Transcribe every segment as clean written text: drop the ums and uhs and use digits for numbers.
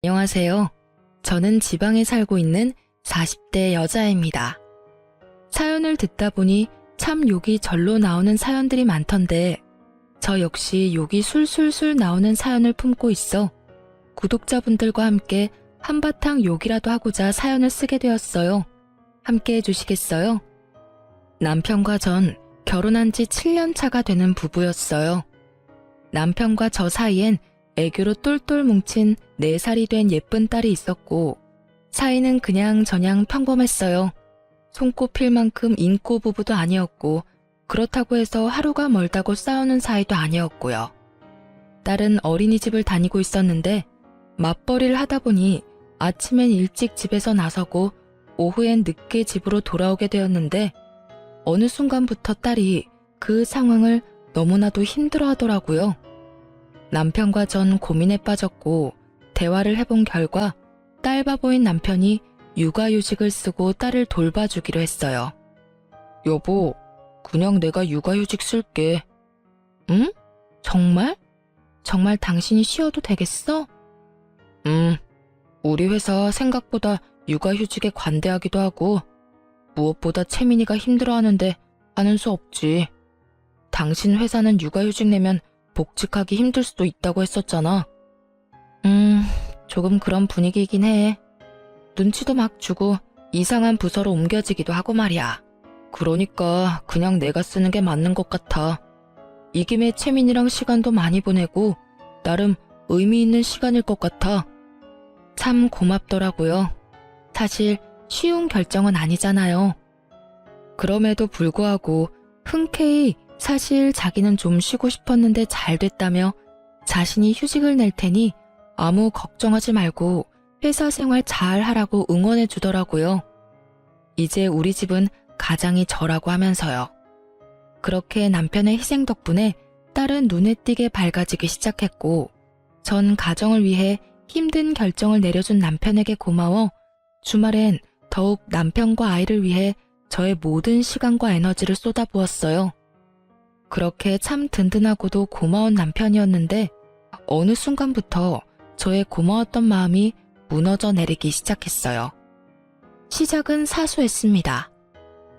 안녕하세요. 저는 지방에 살고 있는 40대 여자입니다. 사연을 듣다 보니 참 욕이 절로 나오는 사연들이 많던데 저 역시 욕이 술술술 나오는 사연을 품고 있어 구독자분들과 함께 한바탕 욕이라도 하고자 사연을 쓰게 되었어요. 함께 해주시겠어요? 남편과 전 결혼한 지 7년 차가 되는 부부였어요. 남편과 저 사이엔 애교로 똘똘 뭉친 4살이 된 예쁜 딸이 있었고 사이는 그냥저냥 평범했어요. 손꼽힐 만큼 인고 부부도 아니었고 그렇다고 해서 하루가 멀다고 싸우는 사이도 아니었고요. 딸은 어린이집을 다니고 있었는데 맞벌이를 하다 보니 아침엔 일찍 집에서 나서고 오후엔 늦게 집으로 돌아오게 되었는데 어느 순간부터 딸이 그 상황을 너무나도 힘들어하더라고요. 남편과 전 고민에 빠졌고 대화를 해본 결과 딸 바보인 남편이 육아휴직을 쓰고 딸을 돌봐주기로 했어요. 여보, 그냥 내가 육아휴직 쓸게. 응? 정말? 정말 당신이 쉬어도 되겠어? 우리 회사 생각보다 육아휴직에 관대하기도 하고 무엇보다 채민이가 힘들어하는데 하는 수 없지. 당신 회사는 육아휴직 내면 복직하기 힘들 수도 있다고 했었잖아. 조금 그런 분위기이긴 해. 눈치도 막 주고 이상한 부서로 옮겨지기도 하고 말이야. 그러니까 그냥 내가 쓰는 게 맞는 것 같아. 이 김에 채민이랑 시간도 많이 보내고 나름 의미 있는 시간일 것 같아. 참 고맙더라고요. 사실 쉬운 결정은 아니잖아요. 그럼에도 불구하고 흔쾌히 사실 자기는 좀 쉬고 싶었는데 잘 됐다며 자신이 휴직을 낼 테니 아무 걱정하지 말고 회사 생활 잘 하라고 응원해 주더라고요. 이제 우리 집은 가장이 저라고 하면서요. 그렇게 남편의 희생 덕분에 딸은 눈에 띄게 밝아지기 시작했고 전 가정을 위해 힘든 결정을 내려준 남편에게 고마워 주말엔 더욱 남편과 아이를 위해 저의 모든 시간과 에너지를 쏟아부었어요. 그렇게 참 든든하고도 고마운 남편이었는데 어느 순간부터 저의 고마웠던 마음이 무너져 내리기 시작했어요. 시작은 사소했습니다.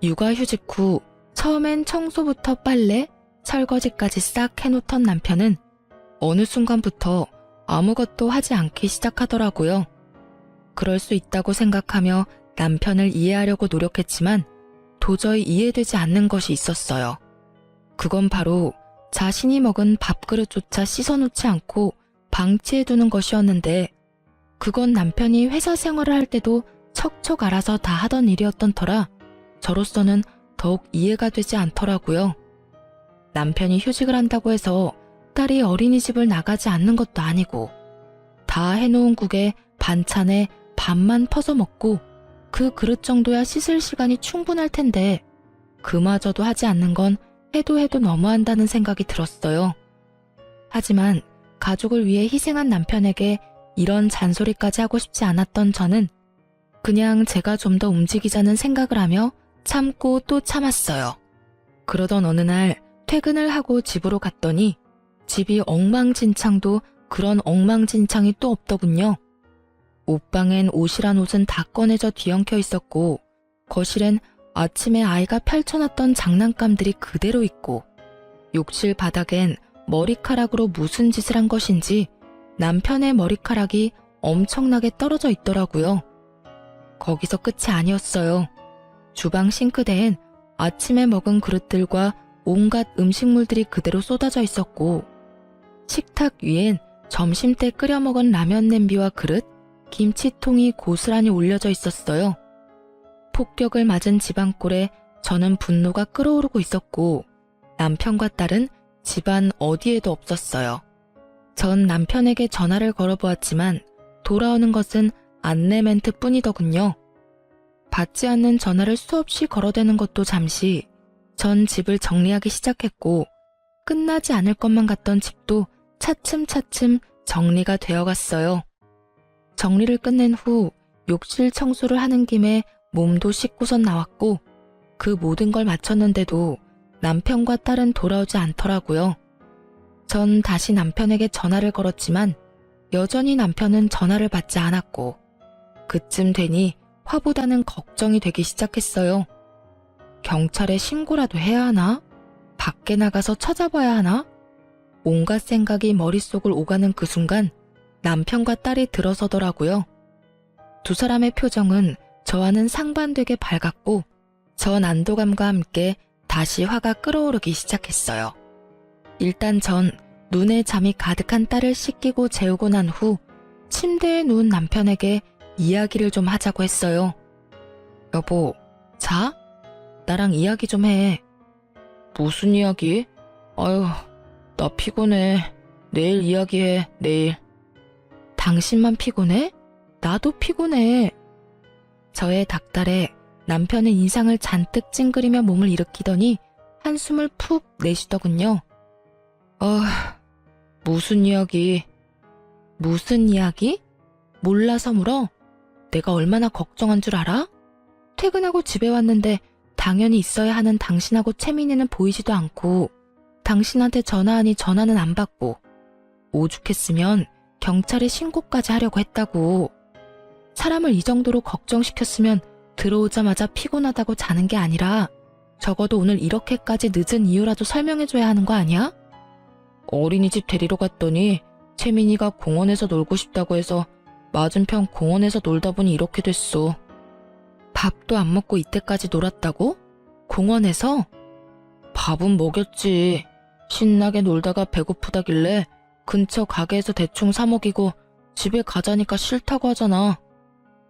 육아휴직 후 처음엔 청소부터 빨래, 설거지까지 싹 해놓던 남편은 어느 순간부터 아무것도 하지 않기 시작하더라고요. 그럴 수 있다고 생각하며 남편을 이해하려고 노력했지만 도저히 이해되지 않는 것이 있었어요. 그건 바로 자신이 먹은 밥그릇조차 씻어놓지 않고 방치해두는 것이었는데 그건 남편이 회사 생활을 할 때도 척척 알아서 다 하던 일이었던 터라 저로서는 더욱 이해가 되지 않더라고요. 남편이 휴직을 한다고 해서 딸이 어린이집을 나가지 않는 것도 아니고 다 해놓은 국에 반찬에 밥만 퍼서 먹고 그 그릇 정도야 씻을 시간이 충분할 텐데 그마저도 하지 않는 건 해도 너무한다는 생각이 들었어요. 하지만 가족을 위해 희생한 남편에게 이런 잔소리까지 하고 싶지 않았던 저는 그냥 제가 좀 더 움직이자는 생각을 하며 참고 또 참았어요. 그러던 어느 날 퇴근을 하고 집으로 갔더니 집이 엉망진창도 그런 엉망진창이 또 없더군요. 옷방엔 옷이란 옷은 다 꺼내져 뒤엉켜 있었고 거실엔 아침에 아이가 펼쳐놨던 장난감들이 그대로 있고 욕실 바닥엔 머리카락으로 무슨 짓을 한 것인지 남편의 머리카락이 엄청나게 떨어져 있더라고요. 거기서 끝이 아니었어요. 주방 싱크대엔 아침에 먹은 그릇들과 온갖 음식물들이 그대로 쏟아져 있었고 식탁 위엔 점심때 끓여 먹은 라면 냄비와 그릇, 김치통이 고스란히 올려져 있었어요. 폭격을 맞은 집안꼴에 저는 분노가 끓어오르고 있었고 남편과 딸은 집안 어디에도 없었어요. 전 남편에게 전화를 걸어보았지만 돌아오는 것은 안내 멘트 뿐이더군요. 받지 않는 전화를 수없이 걸어대는 것도 잠시 전 집을 정리하기 시작했고 끝나지 않을 것만 같던 집도 차츰차츰 정리가 되어갔어요. 정리를 끝낸 후 욕실 청소를 하는 김에 몸도 씻고선 나왔고 그 모든 걸 마쳤는데도 남편과 딸은 돌아오지 않더라고요. 전 다시 남편에게 전화를 걸었지만 여전히 남편은 전화를 받지 않았고 그쯤 되니 화보다는 걱정이 되기 시작했어요. 경찰에 신고라도 해야 하나? 밖에 나가서 찾아봐야 하나? 온갖 생각이 머릿속을 오가는 그 순간 남편과 딸이 들어서더라고요. 두 사람의 표정은 저와는 상반되게 밝았고 전 안도감과 함께 다시 화가 끓어오르기 시작했어요. 일단 전 눈에 잠이 가득한 딸을 씻기고 재우고 난 후 침대에 누운 남편에게 이야기를 좀 하자고 했어요. 여보, 자? 나랑 이야기 좀 해. 무슨 이야기? 아유, 나 피곤해. 내일 이야기해, 내일. 당신만 피곤해? 나도 피곤해. 저의 닭달에 남편은 인상을 잔뜩 찡그리며 몸을 일으키더니 한숨을 푹 내쉬더군요. 무슨 이야기? 무슨 이야기? 몰라서 물어? 내가 얼마나 걱정한 줄 알아? 퇴근하고 집에 왔는데 당연히 있어야 하는 당신하고 채민이는 보이지도 않고 당신한테 전화하니 전화는 안 받고 오죽했으면 경찰에 신고까지 하려고 했다고. 사람을 이 정도로 걱정시켰으면 들어오자마자 피곤하다고 자는 게 아니라 적어도 오늘 이렇게까지 늦은 이유라도 설명해줘야 하는 거 아니야? 어린이집 데리러 갔더니 채민이가 공원에서 놀고 싶다고 해서 맞은편 공원에서 놀다 보니 이렇게 됐어. 밥도 안 먹고 이때까지 놀았다고? 공원에서? 밥은 먹였지. 신나게 놀다가 배고프다길래 근처 가게에서 대충 사 먹이고 집에 가자니까 싫다고 하잖아.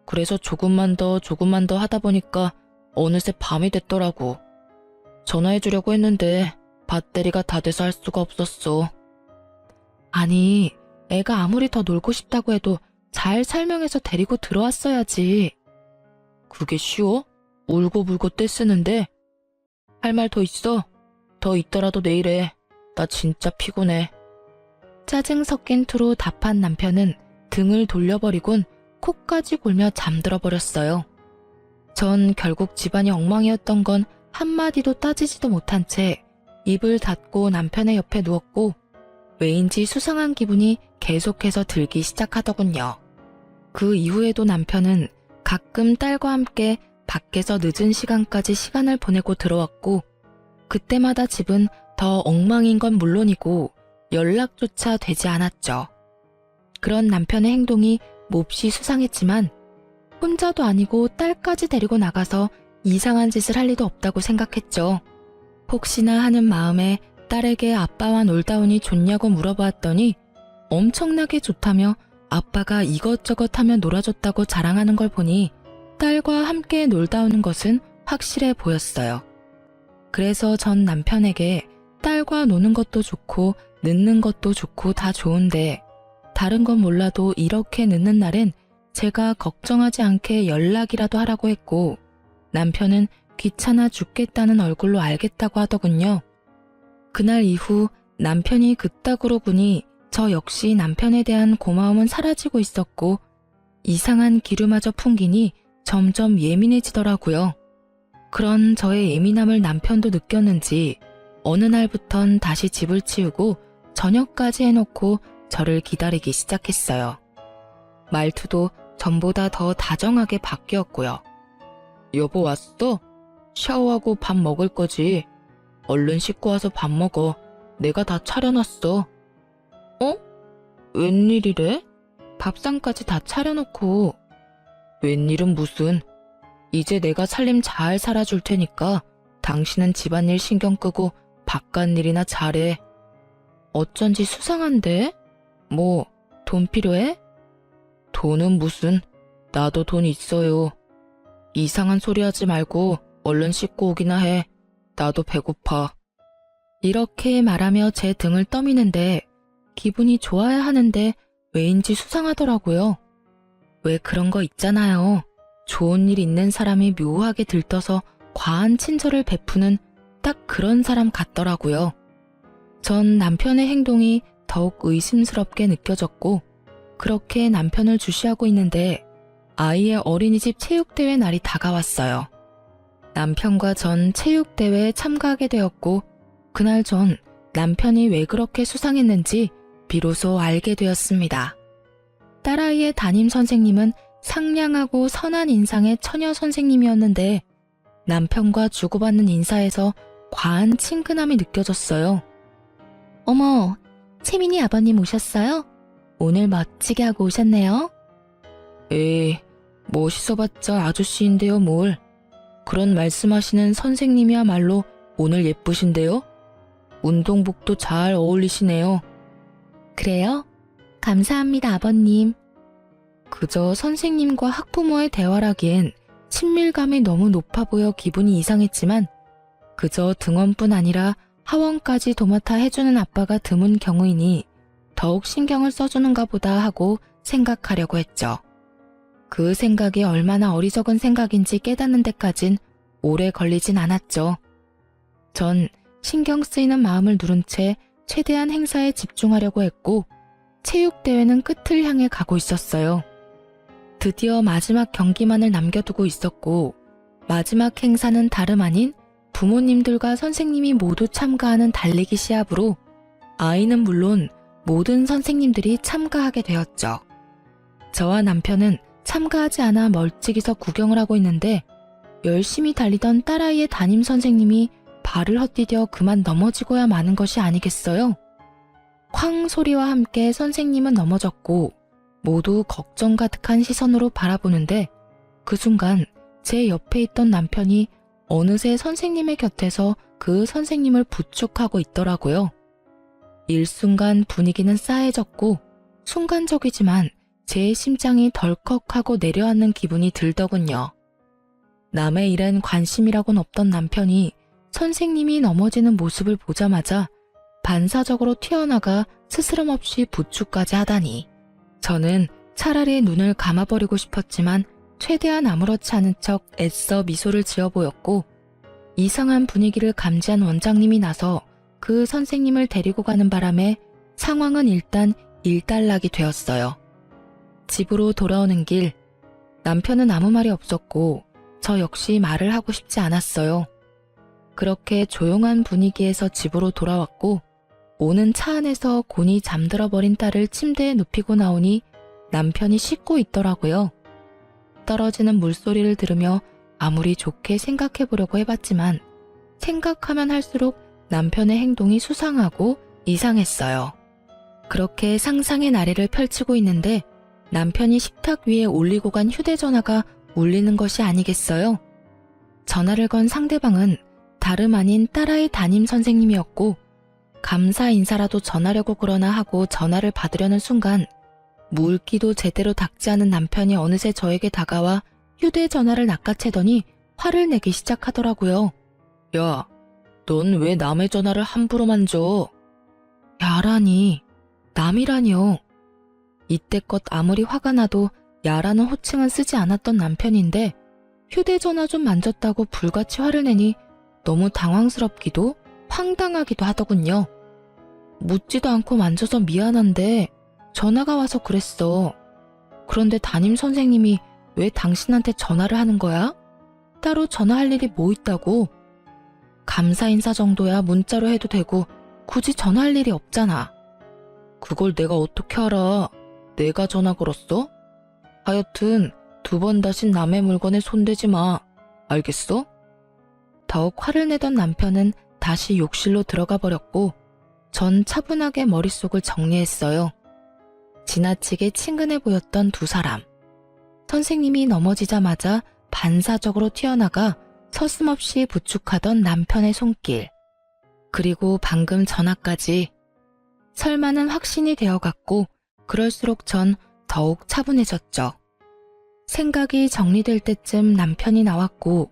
그래서 조금만 더 하다 보니까 어느새 밤이 됐더라고. 전화해주려고 했는데 배터리가 다 돼서 할 수가 없었어. 아니, 애가 아무리 더 놀고 싶다고 해도 잘 설명해서 데리고 들어왔어야지. 그게 쉬워? 울고불고 떼쓰는데? 할 말 더 있어? 더 있더라도 내일 해. 나 진짜 피곤해. 짜증 섞인 투로 답한 남편은 등을 돌려버리곤 코까지 골며 잠들어 버렸어요. 전 결국 집안이 엉망이었던 건 한마디도 따지지도 못한 채 입을 닫고 남편의 옆에 누웠고 왜인지 수상한 기분이 계속해서 들기 시작하더군요. 그 이후에도 남편은 가끔 딸과 함께 밖에서 늦은 시간까지 시간을 보내고 들어왔고 그때마다 집은 더 엉망인 건 물론이고 연락조차 되지 않았죠. 그런 남편의 행동이 몹시 수상했지만 혼자도 아니고 딸까지 데리고 나가서 이상한 짓을 할 리도 없다고 생각했죠. 혹시나 하는 마음에 딸에게 아빠와 놀다 오니 좋냐고 물어보았더니 엄청나게 좋다며 아빠가 이것저것 하며 놀아줬다고 자랑하는 걸 보니 딸과 함께 놀다 오는 것은 확실해 보였어요. 그래서 전 남편에게 딸과 노는 것도 좋고 늦는 것도 좋고 다 좋은데 다른 건 몰라도 이렇게 늦는 날엔 제가 걱정하지 않게 연락이라도 하라고 했고 남편은 귀찮아 죽겠다는 얼굴로 알겠다고 하더군요. 그날 이후 남편이 그따구로 구니 저 역시 남편에 대한 고마움은 사라지고 있었고 이상한 기류마저 풍기니 점점 예민해지더라고요. 그런 저의 예민함을 남편도 느꼈는지 어느 날부턴 다시 집을 치우고 저녁까지 해놓고 저를 기다리기 시작했어요. 말투도 전보다 더 다정하게 바뀌었고요. 여보 왔어? 샤워하고 밥 먹을 거지? 얼른 씻고 와서 밥 먹어. 내가 다 차려놨어. 어? 웬일이래? 밥상까지 다 차려놓고. 웬일은 무슨. 이제 내가 살림 잘 살아줄 테니까 당신은 집안일 신경 끄고 바깥일이나 잘해. 어쩐지 수상한데? 뭐, 돈 필요해? 돈은 무슨. 나도 돈 있어요. 이상한 소리 하지 말고 얼른 씻고 오기나 해. 나도 배고파. 이렇게 말하며 제 등을 떠미는데 기분이 좋아야 하는데 왜인지 수상하더라고요. 왜 그런 거 있잖아요. 좋은 일 있는 사람이 묘하게 들떠서 과한 친절을 베푸는 딱 그런 사람 같더라고요. 전 남편의 행동이 더욱 의심스럽게 느껴졌고 그렇게 남편을 주시하고 있는데 아이의 어린이집 체육대회 날이 다가왔어요. 남편과 전 체육대회에 참가하게 되었고 그날 전 남편이 왜 그렇게 수상했는지 비로소 알게 되었습니다. 딸아이의 담임 선생님은 상냥하고 선한 인상의 처녀 선생님이었는데 남편과 주고받는 인사에서 과한 친근함이 느껴졌어요. 어머, 채민이 아버님 오셨어요? 오늘 멋지게 하고 오셨네요. 에이, 멋있어봤자 아저씨인데요 뭘. 그런 말씀하시는 선생님이야말로 오늘 예쁘신데요? 운동복도 잘 어울리시네요. 그래요? 감사합니다 아버님. 그저 선생님과 학부모의 대화라기엔 친밀감이 너무 높아 보여 기분이 이상했지만 그저 등원뿐 아니라 하원까지 도맡아 해주는 아빠가 드문 경우이니 더욱 신경을 써주는가 보다 하고 생각하려고 했죠. 그 생각이 얼마나 어리석은 생각인지 깨닫는 데까진 오래 걸리진 않았죠. 전 신경 쓰이는 마음을 누른 채 최대한 행사에 집중하려고 했고 체육대회는 끝을 향해 가고 있었어요. 드디어 마지막 경기만을 남겨두고 있었고 마지막 행사는 다름 아닌 부모님들과 선생님이 모두 참가하는 달리기 시합으로 아이는 물론 모든 선생님들이 참가하게 되었죠. 저와 남편은 참가하지 않아 멀찍이서 구경을 하고 있는데 열심히 달리던 딸아이의 담임 선생님이 발을 헛디뎌 그만 넘어지고야 마는 것이 아니겠어요? 쾅 소리와 함께 선생님은 넘어졌고 모두 걱정 가득한 시선으로 바라보는데 그 순간 제 옆에 있던 남편이 어느새 선생님의 곁에서 그 선생님을 부축하고 있더라고요. 일순간 분위기는 싸해졌고 순간적이지만 제 심장이 덜컥하고 내려앉는 기분이 들더군요. 남의 일엔 관심이라곤 없던 남편이 선생님이 넘어지는 모습을 보자마자 반사적으로 튀어나가 스스럼 없이 부축까지 하다니. 저는 차라리 눈을 감아버리고 싶었지만 최대한 아무렇지 않은 척 애써 미소를 지어 보였고 이상한 분위기를 감지한 원장님이 나서 그 선생님을 데리고 가는 바람에 상황은 일단 일단락이 되었어요. 집으로 돌아오는 길, 남편은 아무 말이 없었고 저 역시 말을 하고 싶지 않았어요. 그렇게 조용한 분위기에서 집으로 돌아왔고 오는 차 안에서 곤히 잠들어 버린 딸을 침대에 눕히고 나오니 남편이 씻고 있더라고요. 떨어지는 물소리를 들으며 아무리 좋게 생각해 보려고 해봤지만 생각하면 할수록 남편의 행동이 수상하고 이상했어요. 그렇게 상상의 나래를 펼치고 있는데 남편이 식탁 위에 올리고 간 휴대전화가 울리는 것이 아니겠어요? 전화를 건 상대방은 다름 아닌 딸아이 담임 선생님이었고 감사 인사라도 전하려고 그러나 하고 전화를 받으려는 순간 물기도 제대로 닦지 않은 남편이 어느새 저에게 다가와 휴대전화를 낚아채더니 화를 내기 시작하더라고요. 야, 넌 왜 남의 전화를 함부로 만져? 야라니, 남이라니요. 이때껏 아무리 화가 나도 야라는 호칭은 쓰지 않았던 남편인데 휴대전화 좀 만졌다고 불같이 화를 내니 너무 당황스럽기도 황당하기도 하더군요. 묻지도 않고 만져서 미안한데 전화가 와서 그랬어. 그런데 담임 선생님이 왜 당신한테 전화를 하는 거야? 따로 전화할 일이 뭐 있다고? 감사 인사 정도야 문자로 해도 되고 굳이 전화할 일이 없잖아. 그걸 내가 어떻게 알아? 내가 전화 걸었어? 하여튼 2번 다신 남의 물건에 손대지 마. 알겠어? 더욱 화를 내던 남편은 다시 욕실로 들어가 버렸고 전 차분하게 머릿속을 정리했어요. 지나치게 친근해 보였던 두 사람. 선생님이 넘어지자마자 반사적으로 튀어나가 서슴없이 부축하던 남편의 손길. 그리고 방금 전화까지. 설마는 확신이 되어갔고 그럴수록 전 더욱 차분해졌죠. 생각이 정리될 때쯤 남편이 나왔고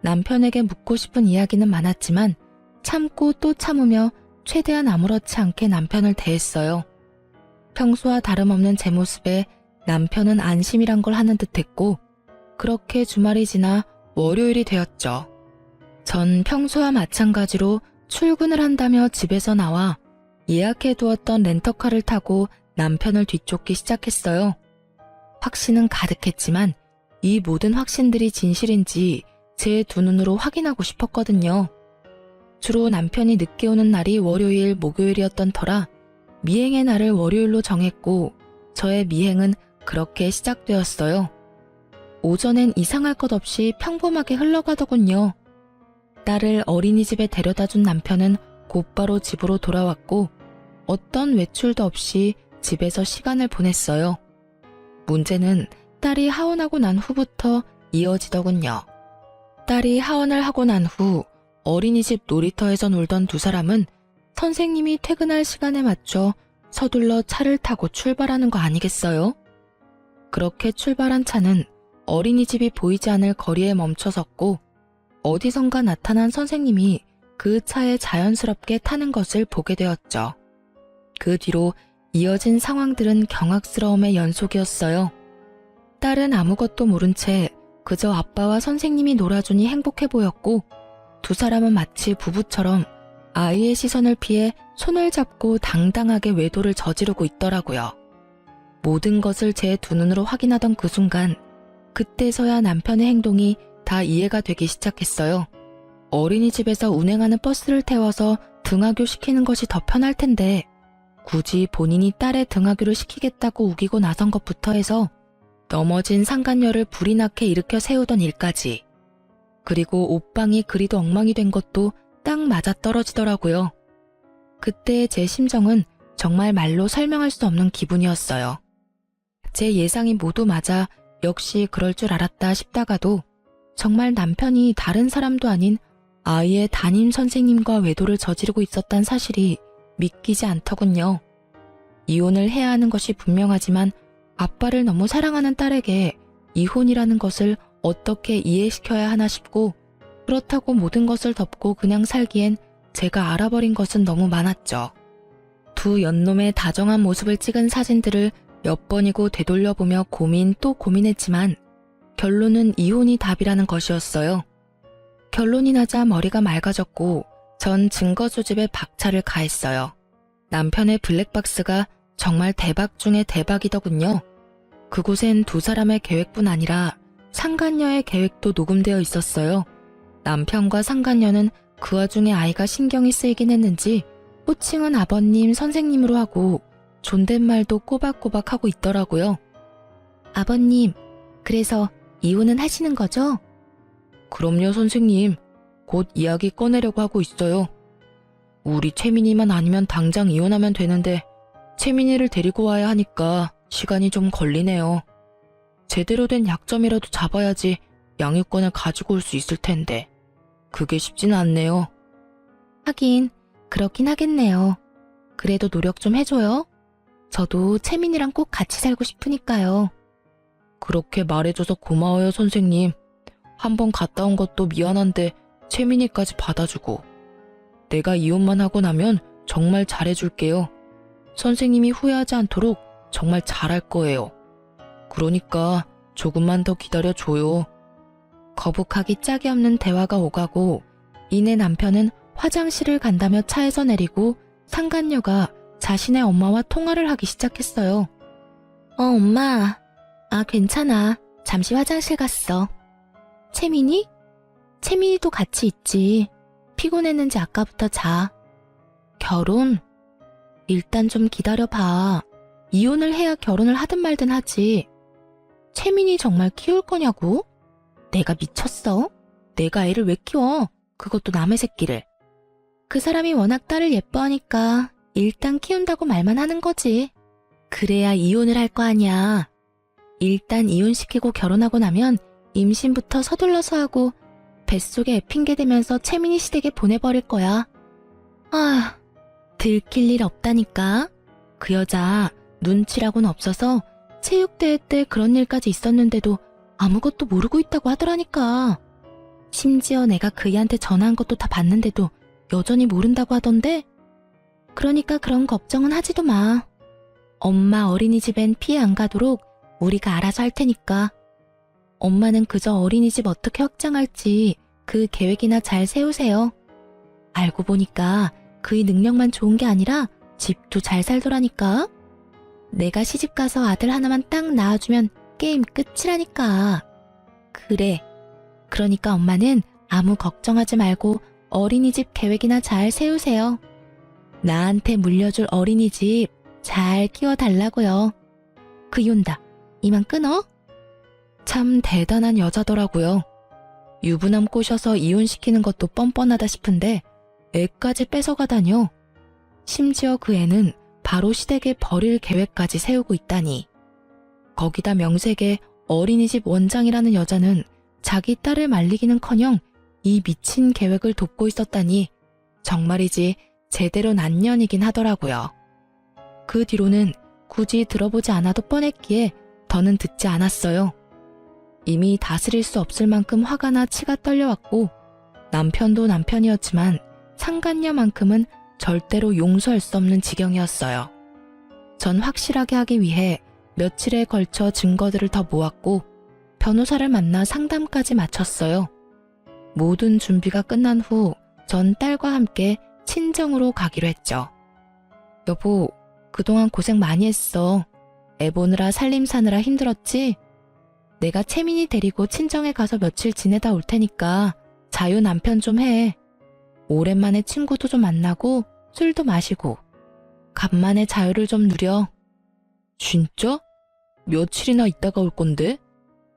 남편에게 묻고 싶은 이야기는 많았지만 참고 또 참으며 최대한 아무렇지 않게 남편을 대했어요. 평소와 다름없는 제 모습에 남편은 안심이란 걸 하는 듯했고 그렇게 주말이 지나 월요일이 되었죠. 전 평소와 마찬가지로 출근을 한다며 집에서 나와 예약해두었던 렌터카를 타고 남편을 뒤쫓기 시작했어요. 확신은 가득했지만 이 모든 확신들이 진실인지 제 두 눈으로 확인하고 싶었거든요. 주로 남편이 늦게 오는 날이 월요일, 목요일이었던 터라 미행의 날을 월요일로 정했고 저의 미행은 그렇게 시작되었어요. 오전엔 이상할 것 없이 평범하게 흘러가더군요. 딸을 어린이집에 데려다 준 남편은 곧바로 집으로 돌아왔고 어떤 외출도 없이 집에서 시간을 보냈어요. 문제는 딸이 하원하고 난 후부터 이어지더군요. 딸이 하원을 하고 난 후 어린이집 놀이터에서 놀던 두 사람은 선생님이 퇴근할 시간에 맞춰 서둘러 차를 타고 출발하는 거 아니겠어요? 그렇게 출발한 차는 어린이집이 보이지 않을 거리에 멈춰섰고 어디선가 나타난 선생님이 그 차에 자연스럽게 타는 것을 보게 되었죠. 그 뒤로 이어진 상황들은 경악스러움의 연속이었어요. 딸은 아무것도 모른 채 그저 아빠와 선생님이 놀아주니 행복해 보였고 두 사람은 마치 부부처럼 아이의 시선을 피해 손을 잡고 당당하게 외도를 저지르고 있더라고요. 모든 것을 제 두 눈으로 확인하던 그 순간 그때서야 남편의 행동이 다 이해가 되기 시작했어요. 어린이집에서 운행하는 버스를 태워서 등하교 시키는 것이 더 편할 텐데 굳이 본인이 딸의 등하교를 시키겠다고 우기고 나선 것부터 해서 넘어진 상간녀를 불이 나게 일으켜 세우던 일까지 그리고 옷방이 그리도 엉망이 된 것도 딱 맞아떨어지더라고요. 그때의 제 심정은 정말 말로 설명할 수 없는 기분이었어요. 제 예상이 모두 맞아 역시 그럴 줄 알았다 싶다가도 정말 남편이 다른 사람도 아닌 아이의 담임 선생님과 외도를 저지르고 있었단 사실이 믿기지 않더군요. 이혼을 해야 하는 것이 분명하지만 아빠를 너무 사랑하는 딸에게 이혼이라는 것을 어떻게 이해시켜야 하나 싶고 그렇다고 모든 것을 덮고 그냥 살기엔 제가 알아버린 것은 너무 많았죠. 두 연놈의 다정한 모습을 찍은 사진들을 몇 번이고 되돌려보며 고민 또 고민했지만 결론은 이혼이 답이라는 것이었어요. 결론이 나자 머리가 맑아졌고 전 증거 수집에 박차를 가했어요. 남편의 블랙박스가 정말 대박 중에 대박이더군요. 그곳엔 두 사람의 계획뿐 아니라 상간녀의 계획도 녹음되어 있었어요. 남편과 상간녀는 그 와중에 아이가 신경이 쓰이긴 했는지 호칭은 아버님, 선생님으로 하고 존댓말도 꼬박꼬박 하고 있더라고요. 아버님, 그래서 이혼은 하시는 거죠? 그럼요, 선생님. 곧 이야기 꺼내려고 하고 있어요. 우리 채민이만 아니면 당장 이혼하면 되는데 채민이를 데리고 와야 하니까 시간이 좀 걸리네요. 제대로 된 약점이라도 잡아야지 양육권을 가지고 올 수 있을 텐데 그게 쉽지는 않네요. 하긴 그렇긴 하겠네요. 그래도 노력 좀 해줘요. 저도 채민이랑 꼭 같이 살고 싶으니까요. 그렇게 말해줘서 고마워요, 선생님. 한번 갔다 온 것도 미안한데 채민이까지 받아주고. 내가 이혼만 하고 나면 정말 잘해줄게요. 선생님이 후회하지 않도록 정말 잘할 거예요. 그러니까 조금만 더 기다려줘요. 거북하기 짝이 없는 대화가 오가고 이내 남편은 화장실을 간다며 차에서 내리고 상간녀가 자신의 엄마와 통화를 하기 시작했어요. 엄마. 괜찮아. 잠시 화장실 갔어. 채민이? 채민이도 같이 있지. 피곤했는지 아까부터 자. 결혼? 일단 좀 기다려봐. 이혼을 해야 결혼을 하든 말든 하지. 채민이 정말 키울 거냐고? 내가 미쳤어? 내가 애를 왜 키워? 그것도 남의 새끼를. 그 사람이 워낙 딸을 예뻐하니까 일단 키운다고 말만 하는 거지. 그래야 이혼을 할 거 아니야. 일단 이혼시키고 결혼하고 나면 임신부터 서둘러서 하고 뱃속에 애 핑계대면서 채민이 시댁에 보내버릴 거야. 들킬 일 없다니까. 그 여자 눈치라고는 없어서 체육대회 때 그런 일까지 있었는데도 아무것도 모르고 있다고 하더라니까. 심지어 내가 그이한테 전화한 것도 다 봤는데도 여전히 모른다고 하던데. 그러니까 그런 걱정은 하지도 마. 엄마 어린이집엔 피해 안 가도록 우리가 알아서 할 테니까. 엄마는 그저 어린이집 어떻게 확장할지 그 계획이나 잘 세우세요. 알고 보니까 그의 능력만 좋은 게 아니라 집도 잘 살더라니까. 내가 시집가서 아들 하나만 딱 낳아주면 게임 끝이라니까. 그래. 그러니까 엄마는 아무 걱정하지 말고 어린이집 계획이나 잘 세우세요. 나한테 물려줄 어린이집 잘 키워달라고요. 그이 온다. 이만 끊어? 참 대단한 여자더라고요. 유부남 꼬셔서 이혼시키는 것도 뻔뻔하다 싶은데 애까지 뺏어가다뇨. 심지어 그 애는 바로 시댁에 버릴 계획까지 세우고 있다니. 거기다 명색에 어린이집 원장이라는 여자는 자기 딸을 말리기는커녕 이 미친 계획을 돕고 있었다니 정말이지 제대로 난년이긴 하더라고요. 그 뒤로는 굳이 들어보지 않아도 뻔했기에 더는 듣지 않았어요. 이미 다스릴 수 없을 만큼 화가 나 치가 떨려왔고 남편도 남편이었지만 상간녀만큼은 절대로 용서할 수 없는 지경이었어요. 전 확실하게 하기 위해 며칠에 걸쳐 증거들을 더 모았고 변호사를 만나 상담까지 마쳤어요. 모든 준비가 끝난 후 전 딸과 함께 친정으로 가기로 했죠. 여보, 그동안 고생 많이 했어. 애 보느라 살림 사느라 힘들었지? 내가 채민이 데리고 친정에 가서 며칠 지내다 올 테니까 자유 남편 좀 해. 오랜만에 친구도 좀 만나고 술도 마시고 간만에 자유를 좀 누려. 진짜? 며칠이나 있다가 올 건데?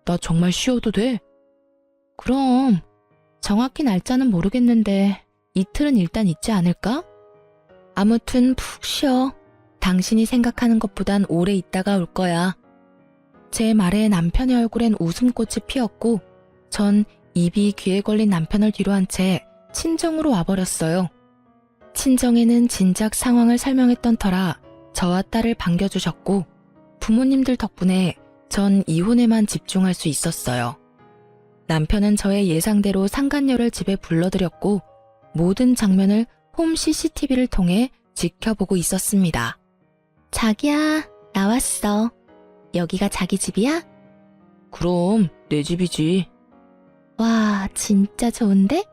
나 정말 쉬어도 돼? 그럼 정확히 날짜는 모르겠는데 이틀은 일단 있지 않을까? 아무튼 푹 쉬어. 당신이 생각하는 것보단 오래 있다가 올 거야. 제 말에 남편의 얼굴엔 웃음꽃이 피었고 전 입이 귀에 걸린 남편을 뒤로 한 채 친정으로 와버렸어요. 친정에는 진작 상황을 설명했던 터라 저와 딸을 반겨주셨고 부모님들 덕분에 전 이혼에만 집중할 수 있었어요. 남편은 저의 예상대로 상간녀를 집에 불러들였고 모든 장면을 홈 CCTV를 통해 지켜보고 있었습니다. 자기야, 나왔어. 여기가 자기 집이야? 그럼 내 집이지. 와, 진짜 좋은데?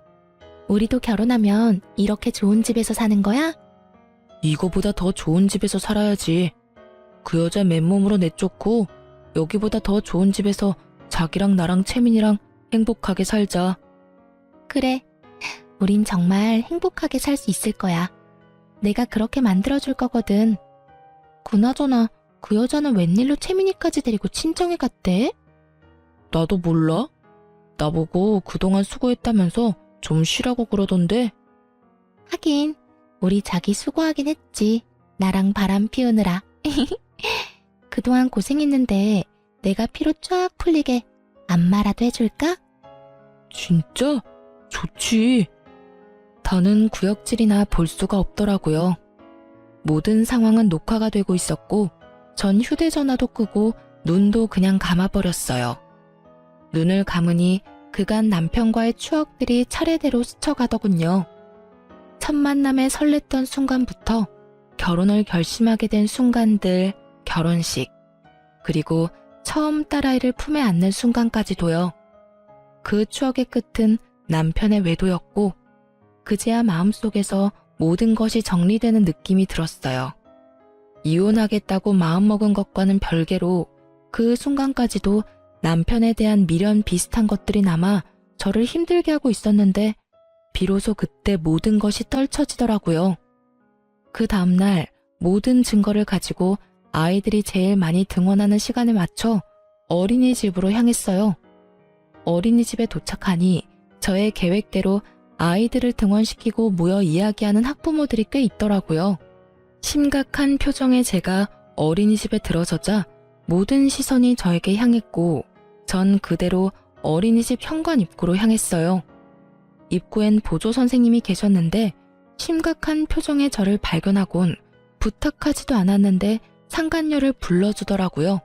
우리도 결혼하면 이렇게 좋은 집에서 사는 거야? 이거보다 더 좋은 집에서 살아야지. 그 여자 맨몸으로 내쫓고 여기보다 더 좋은 집에서 자기랑 나랑 채민이랑 행복하게 살자. 그래, 우린 정말 행복하게 살 수 있을 거야. 내가 그렇게 만들어줄 거거든. 그나저나 그 여자는 웬일로 채민이까지 데리고 친정에 갔대? 나도 몰라. 나보고 그동안 수고했다면서 좀 쉬라고 그러던데. 하긴 우리 자기 수고하긴 했지. 나랑 바람 피우느라. 그동안 고생했는데 내가 피로 쫙 풀리게 안마라도 해줄까? 진짜? 좋지. 더는 구역질이나 볼 수가 없더라고요. 모든 상황은 녹화가 되고 있었고 전 휴대전화도 끄고 눈도 그냥 감아버렸어요. 눈을 감으니 그간 남편과의 추억들이 차례대로 스쳐가더군요. 첫 만남에 설렜던 순간부터 결혼을 결심하게 된 순간들, 결혼식, 그리고 처음 딸아이를 품에 안는 순간까지도요. 그 추억의 끝은 남편의 외도였고 그제야 마음속에서 모든 것이 정리되는 느낌이 들었어요. 이혼하겠다고 마음먹은 것과는 별개로 그 순간까지도 남편에 대한 미련 비슷한 것들이 남아 저를 힘들게 하고 있었는데 비로소 그때 모든 것이 떨쳐지더라고요. 그 다음날 모든 증거를 가지고 아이들이 제일 많이 등원하는 시간에 맞춰 어린이집으로 향했어요. 어린이집에 도착하니 저의 계획대로 아이들을 등원시키고 모여 이야기하는 학부모들이 꽤 있더라고요. 심각한 표정의 제가 어린이집에 들어서자 모든 시선이 저에게 향했고 전 그대로 어린이집 현관 입구로 향했어요. 입구엔 보조 선생님이 계셨는데 심각한 표정의 저를 발견하곤 부탁하지도 않았는데 상간녀를 불러주더라고요.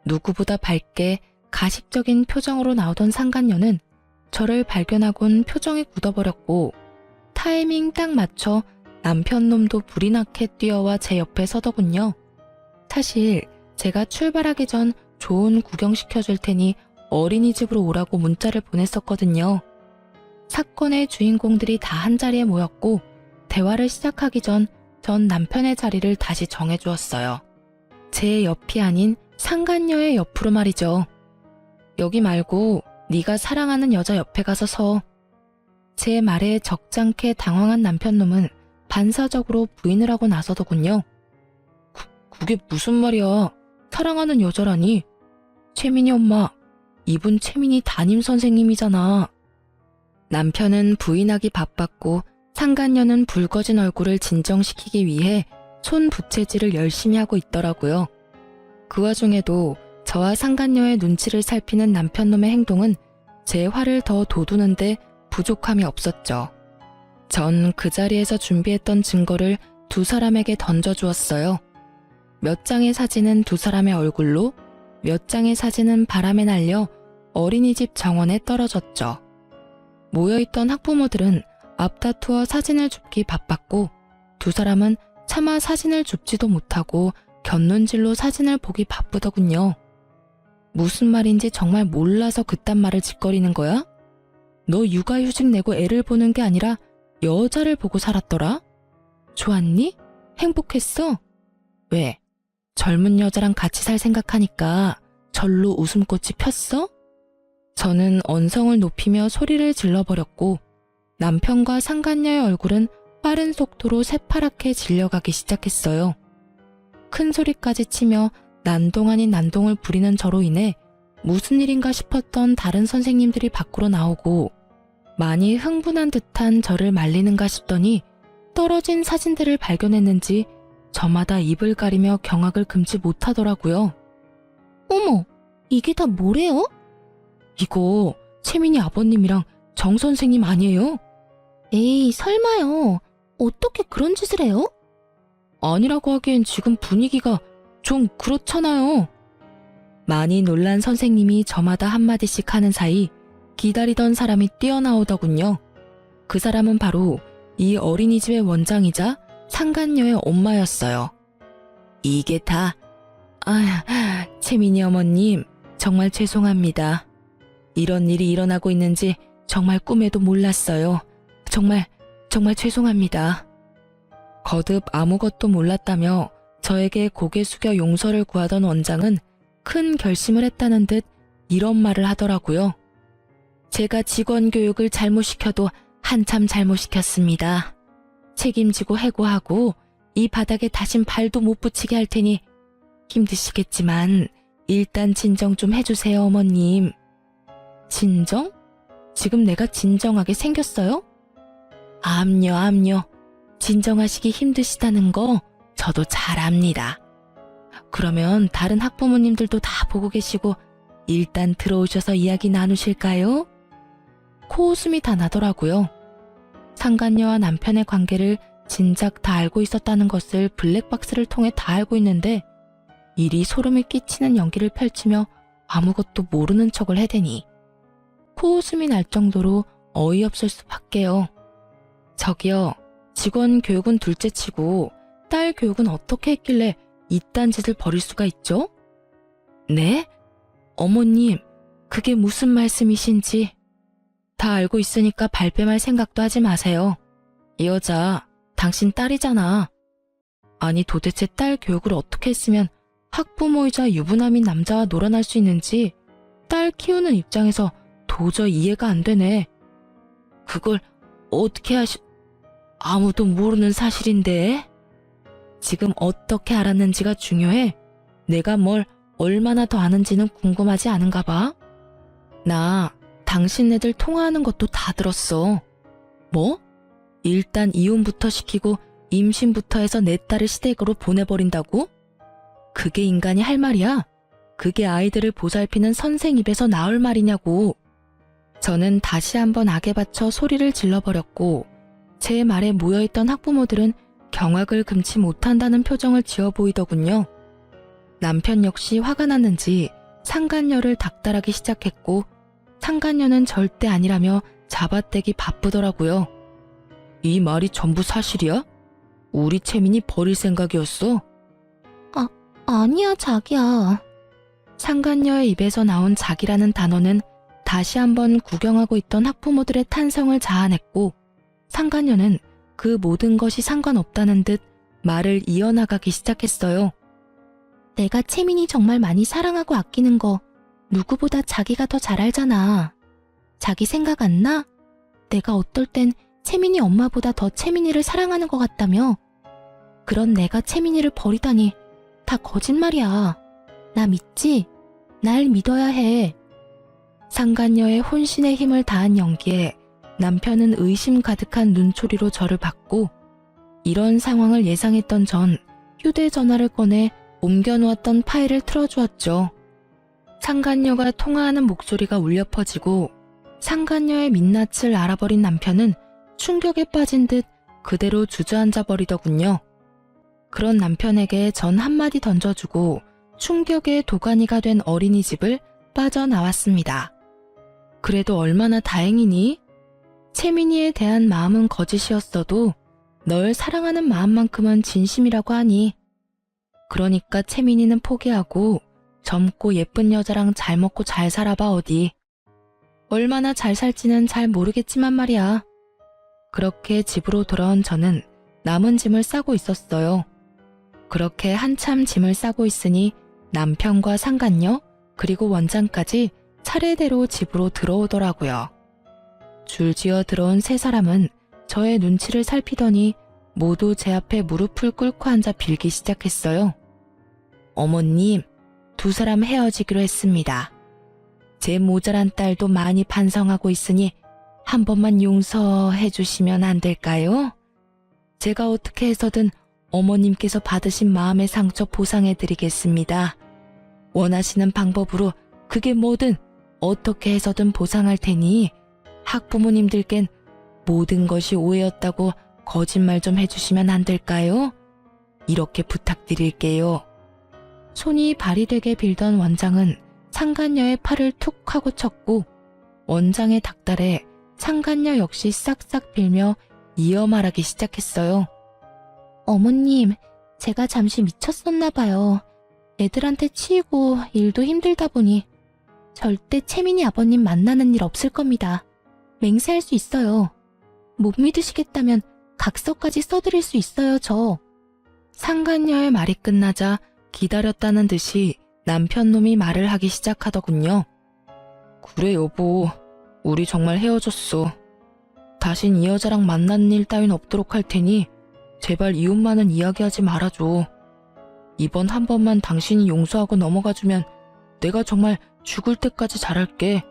누구보다 밝게 가식적인 표정으로 나오던 상간녀는 저를 발견하곤 표정이 굳어버렸고 타이밍 딱 맞춰 남편 놈도 불이 나게 뛰어와 제 옆에 서더군요. 사실 제가 출발하기 전 좋은 구경시켜줄 테니 어린이집으로 오라고 문자를 보냈었거든요. 사건의 주인공들이 다 한자리에 모였고 대화를 시작하기 전 남편의 자리를 다시 정해주었어요. 제 옆이 아닌 상간녀의 옆으로 말이죠. 여기 말고 네가 사랑하는 여자 옆에 가서 서. 제 말에 적잖게 당황한 남편놈은 반사적으로 부인을 하고 나서더군요. 그게 무슨 말이야. 사랑하는 여자라니. 채민이 엄마, 이분 채민이 담임 선생님이잖아. 남편은 부인하기 바빴고 상간녀는 붉어진 얼굴을 진정시키기 위해 손 부채질을 열심히 하고 있더라고요. 그 와중에도 저와 상간녀의 눈치를 살피는 남편놈의 행동은 제 화를 더 돋우는데 부족함이 없었죠. 전 그 자리에서 준비했던 증거를 두 사람에게 던져주었어요. 몇 장의 사진은 두 사람의 얼굴로, 몇 장의 사진은 바람에 날려 어린이집 정원에 떨어졌죠. 모여있던 학부모들은 앞다투어 사진을 줍기 바빴고 두 사람은 차마 사진을 줍지도 못하고 곁눈질로 사진을 보기 바쁘더군요. 무슨 말인지 정말 몰라서 그딴 말을 짓거리는 거야? 너 육아휴직 내고 애를 보는 게 아니라 여자를 보고 살았더라? 좋았니? 행복했어? 왜? 젊은 여자랑 같이 살 생각하니까 절로 웃음꽃이 폈어? 저는 언성을 높이며 소리를 질러버렸고 남편과 상간녀의 얼굴은 빠른 속도로 새파랗게 질려가기 시작했어요. 큰 소리까지 치며 난동 아닌 난동을 부리는 저로 인해 무슨 일인가 싶었던 다른 선생님들이 밖으로 나오고 많이 흥분한 듯한 저를 말리는가 싶더니 떨어진 사진들을 발견했는지 저마다 입을 가리며 경악을 금치 못하더라고요. 어머, 이게 다 뭐래요? 이거 채민이 아버님이랑 정 선생님 아니에요? 에이, 설마요. 어떻게 그런 짓을 해요? 아니라고 하기엔 지금 분위기가 좀 그렇잖아요. 많이 놀란 선생님이 저마다 한마디씩 하는 사이 기다리던 사람이 뛰어나오더군요. 그 사람은 바로 이 어린이집의 원장이자 상간녀의 엄마였어요. 이게 다, 채민이 어머님, 정말 죄송합니다. 이런 일이 일어나고 있는지 정말 꿈에도 몰랐어요. 정말 죄송합니다. 거듭 아무것도 몰랐다며 저에게 고개 숙여 용서를 구하던 원장은 큰 결심을 했다는 듯 이런 말을 하더라고요. 제가 직원 교육을 잘못 시켜도 한참 잘못 시켰습니다. 책임지고 해고하고 이 바닥에 다신 발도 못 붙이게 할 테니 힘드시겠지만 일단 진정 좀 해주세요, 어머님. 진정? 지금 내가 진정하게 생겼어요? 암요. 진정하시기 힘드시다는 거 저도 잘 압니다. 그러면 다른 학부모님들도 다 보고 계시고 일단 들어오셔서 이야기 나누실까요? 코웃음이 다 나더라고요. 상간녀와 남편의 관계를 진작 다 알고 있었다는 것을 블랙박스를 통해 다 알고 있는데 이리 소름이 끼치는 연기를 펼치며 아무것도 모르는 척을 해대니 코웃음이 날 정도로 어이없을 수밖에요. 저기요, 직원 교육은 둘째치고 딸 교육은 어떻게 했길래 이딴 짓을 벌일 수가 있죠? 네? 어머님, 그게 무슨 말씀이신지 다 알고 있으니까 발뺌할 생각도 하지 마세요. 이 여자, 당신 딸이잖아. 아니 도대체 딸 교육을 어떻게 했으면 학부모이자 유부남인 남자와 놀아날 수 있는지 딸 키우는 입장에서 도저히 이해가 안 되네. 그걸 어떻게 아무도 모르는 사실인데? 지금 어떻게 알았는지가 중요해. 내가 뭘 얼마나 더 아는지는 궁금하지 않은가 봐. 나 당신네들 통화하는 것도 다 들었어. 뭐? 일단 이혼부터 시키고 임신부터 해서 내 딸을 시댁으로 보내버린다고? 그게 인간이 할 말이야? 그게 아이들을 보살피는 선생 입에서 나올 말이냐고. 저는 다시 한번 악에 받쳐 소리를 질러버렸고 제 말에 모여있던 학부모들은 경악을 금치 못한다는 표정을 지어 보이더군요. 남편 역시 화가 났는지 상간녀를 닥달하기 시작했고 상간녀는 절대 아니라며 잡아떼기 바쁘더라고요. 이 말이 전부 사실이야? 우리 채민이 버릴 생각이었어? 아니야, 자기야. 상간녀의 입에서 나온 자기라는 단어는 다시 한번 구경하고 있던 학부모들의 탄성을 자아냈고 상간녀는 그 모든 것이 상관없다는 듯 말을 이어나가기 시작했어요. 내가 채민이 정말 많이 사랑하고 아끼는 거 누구보다 자기가 더 잘 알잖아. 자기 생각 안 나? 내가 어떨 땐 채민이 엄마보다 더 채민이를 사랑하는 것 같다며. 그런 내가 채민이를 버리다니 다 거짓말이야. 나 믿지? 날 믿어야 해. 상간녀의 혼신의 힘을 다한 연기에 남편은 의심 가득한 눈초리로 저를 봤고, 이런 상황을 예상했던 전 휴대전화를 꺼내 옮겨놓았던 파일을 틀어주었죠. 상간녀가 통화하는 목소리가 울려 퍼지고 상간녀의 민낯을 알아버린 남편은 충격에 빠진 듯 그대로 주저앉아 버리더군요. 그런 남편에게 전 한마디 던져주고 충격의 도가니가 된 어린이집을 빠져나왔습니다. 그래도 얼마나 다행이니? 채민이에 대한 마음은 거짓이었어도 널 사랑하는 마음만큼은 진심이라고 하니. 그러니까 채민이는 포기하고 젊고 예쁜 여자랑 잘 먹고 잘 살아봐 어디. 얼마나 잘 살지는 잘 모르겠지만 말이야. 그렇게 집으로 돌아온 저는 남은 짐을 싸고 있었어요. 그렇게 한참 짐을 싸고 있으니 남편과 상간녀 그리고 원장까지 차례대로 집으로 들어오더라고요. 줄지어 들어온 세 사람은 저의 눈치를 살피더니 모두 제 앞에 무릎을 꿇고 앉아 빌기 시작했어요. 어머님, 두 사람 헤어지기로 했습니다. 제 모자란 딸도 많이 반성하고 있으니 한 번만 용서해 주시면 안 될까요? 제가 어떻게 해서든 어머님께서 받으신 마음의 상처 보상해 드리겠습니다. 원하시는 방법으로 그게 뭐든 어떻게 해서든 보상할 테니 학부모님들겐 모든 것이 오해였다고 거짓말 좀 해주시면 안 될까요? 이렇게 부탁드릴게요. 손이 발이 되게 빌던 원장은 상간녀의 팔을 툭 하고 쳤고 원장의 닭달에 상간녀 역시 싹싹 빌며 이어 말하기 시작했어요. 어머님, 제가 잠시 미쳤었나 봐요. 애들한테 치이고 일도 힘들다 보니 절대 채민이 아버님 만나는 일 없을 겁니다. 맹세할 수 있어요. 못 믿으시겠다면 각서까지 써드릴 수 있어요, 저. 상간녀의 말이 끝나자 기다렸다는 듯이 남편 놈이 말을 하기 시작하더군요. 그래 여보, 우리 정말 헤어졌어. 다신 이 여자랑 만나는 일 따윈 없도록 할 테니 제발 이웃만은 이야기하지 말아줘. 이번 한 번만 당신이 용서하고 넘어가주면 내가 정말 죽을 때까지 잘할게.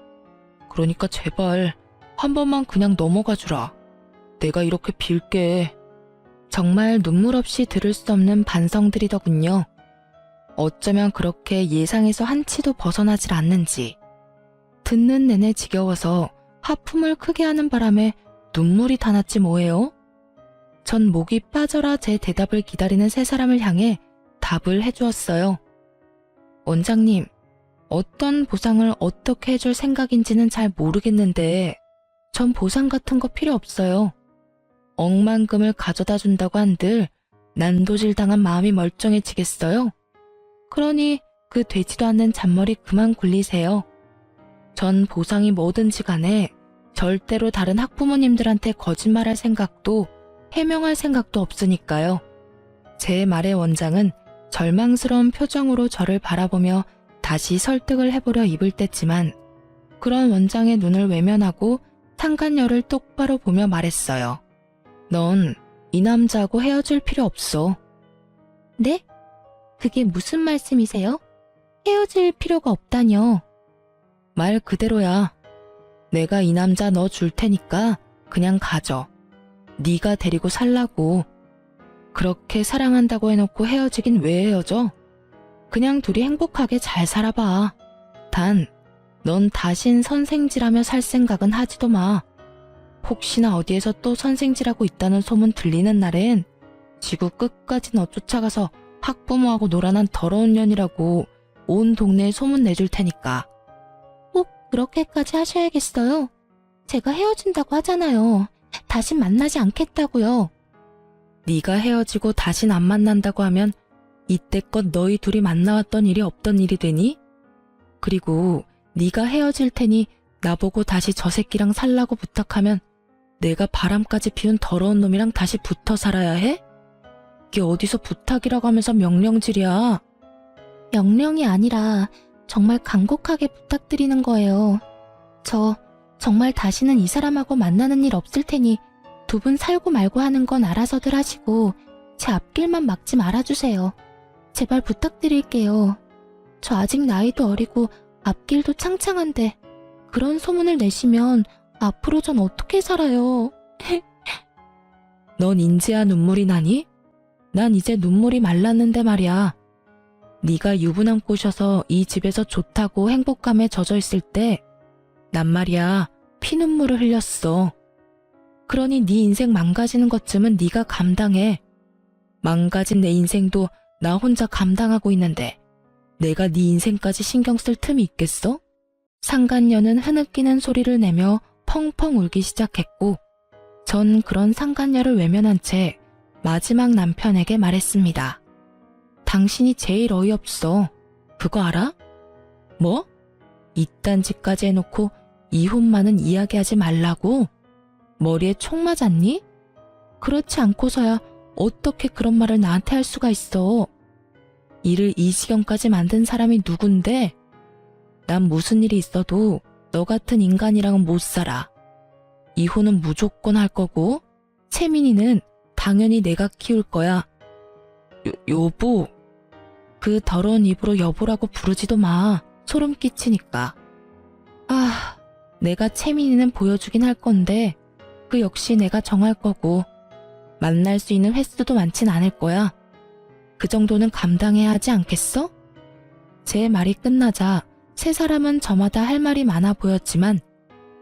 그러니까 제발 한 번만 그냥 넘어가주라. 내가 이렇게 빌게. 정말 눈물 없이 들을 수 없는 반성들이더군요. 어쩌면 그렇게 예상에서 한치도 벗어나질 않는지. 듣는 내내 지겨워서 하품을 크게 하는 바람에 눈물이 다 났지 뭐예요? 전 목이 빠져라 제 대답을 기다리는 세 사람을 향해 답을 해주었어요. 원장님, 어떤 보상을 어떻게 해줄 생각인지는 잘 모르겠는데 전 보상 같은 거 필요 없어요. 억만금을 가져다 준다고 한들 난도질당한 마음이 멀쩡해지겠어요? 그러니 그 되지도 않는 잔머리 그만 굴리세요. 전 보상이 뭐든지 간에 절대로 다른 학부모님들한테 거짓말할 생각도 해명할 생각도 없으니까요. 제 말에 원장은 절망스러운 표정으로 저를 바라보며 다시 설득을 해보려 입을 뗐지만 그런 원장의 눈을 외면하고 상간녀를 똑바로 보며 말했어요. 넌 이 남자하고 헤어질 필요 없어. 네? 그게 무슨 말씀이세요? 헤어질 필요가 없다뇨. 말 그대로야. 내가 이 남자 너 줄 테니까 그냥 가져. 네가 데리고 살라고. 그렇게 사랑한다고 해놓고 헤어지긴 왜 헤어져? 그냥 둘이 행복하게 잘 살아봐. 단, 넌 다신 선생질하며 살 생각은 하지도 마. 혹시나 어디에서 또 선생질하고 있다는 소문 들리는 날엔 지구 끝까지 너 쫓아가서 학부모하고 놀아난 더러운 년이라고 온 동네에 소문 내줄 테니까. 꼭 그렇게까지 하셔야겠어요? 제가 헤어진다고 하잖아요. 다신 만나지 않겠다고요. 네가 헤어지고 다신 안 만난다고 하면 이때껏 너희 둘이 만나왔던 일이 없던 일이 되니? 그리고 네가 헤어질 테니 나보고 다시 저 새끼랑 살라고 부탁하면 내가 바람까지 피운 더러운 놈이랑 다시 붙어 살아야 해? 이게 어디서 부탁이라고 하면서 명령질이야. 명령이 아니라 정말 간곡하게 부탁드리는 거예요. 저 정말 다시는 이 사람하고 만나는 일 없을 테니 두 분 살고 말고 하는 건 알아서들 하시고 제 앞길만 막지 말아주세요. 제발 부탁드릴게요. 저 아직 나이도 어리고 앞길도 창창한데 그런 소문을 내시면 앞으로 전 어떻게 살아요? 넌 인제야 눈물이 나니? 난 이제 눈물이 말랐는데 말이야. 네가 유부남 꼬셔서 이 집에서 좋다고 행복감에 젖어 있을 때 난 말이야 피눈물을 흘렸어. 그러니 네 인생 망가지는 것쯤은 네가 감당해. 망가진 내 인생도 나 혼자 감당하고 있는데 내가 네 인생까지 신경 쓸 틈이 있겠어? 상간녀는 흐느끼는 소리를 내며 펑펑 울기 시작했고 전 그런 상간녀를 외면한 채 마지막 남편에게 말했습니다. 당신이 제일 어이없어. 그거 알아? 뭐? 이딴 짓까지 해놓고 이혼만은 이야기하지 말라고? 머리에 총 맞았니? 그렇지 않고서야 어떻게 그런 말을 나한테 할 수가 있어. 일을 이 지경까지 만든 사람이 누군데? 난 무슨 일이 있어도 너 같은 인간이랑은 못 살아. 이혼은 무조건 할 거고 채민이는 당연히 내가 키울 거야. 여보. 그 더러운 입으로 여보라고 부르지도 마. 소름 끼치니까. 아, 내가 채민이는 보여주긴 할 건데 그 역시 내가 정할 거고 만날 수 있는 횟수도 많진 않을 거야. 그 정도는 감당해야 하지 않겠어? 제 말이 끝나자 세 사람은 저마다 할 말이 많아 보였지만